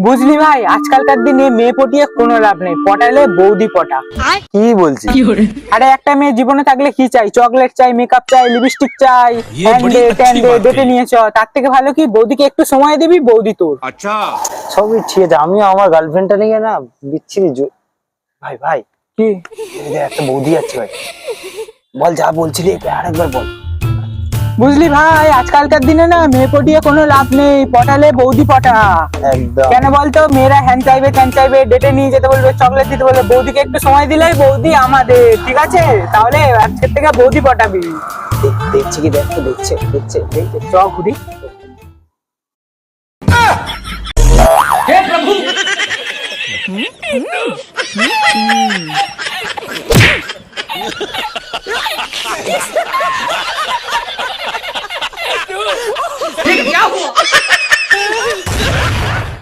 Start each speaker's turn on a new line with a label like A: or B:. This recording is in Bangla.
A: বুঝলি ভাই, আজকালকার দিনে মেয়ে পটিয়ে কোনো লাভ নেই, পটালে বৌদি পটা।
B: কি বলছিস?
A: আরে একটা মেয়ে জীবনে থাকলে কি চাই? চকলেট চাই, মেকআপ চাই, লিপস্টিক চাই, হ্যান্ডে ট্যান্ডে ডেটে নিয়েছ। তার থেকে ভালো কি বৌদিকে একটু সময় দিবি, বৌদি তোর।
C: अच्छा
B: সবই ঠিক আছে, আমিও আমার গার্লফ্রেন্ডটা নিয়ে না বিচ্ছিরি ভাই ভাই
A: কি
B: এই দেখ, একটা বৌদি আছে ভাই। বল যা বলছিলি আরেকবার বল।
A: বুঝলি ভাই, আজকালকার দিনে না মেয়ে পটিয়ে কোনো লাভ নেই, পটালে বৌদি পটা।
B: একদম
A: কেন বলতো? মেয়েরা হ্যান চাইবে, ত্যান চাইবে, ডেটে নিয়ে যেতে বলবে, চকলেট দিতে বলবে, বৌদিকে একটু সময় দিলেই বৌদি আমাদের। ঠিক আছে, তাহলে আজকের থেকে বৌদি পটাবি।
B: দেখছি কি, দেখ তো, দেখছে দেখছে দেখছে।
A: চ ঘুরি।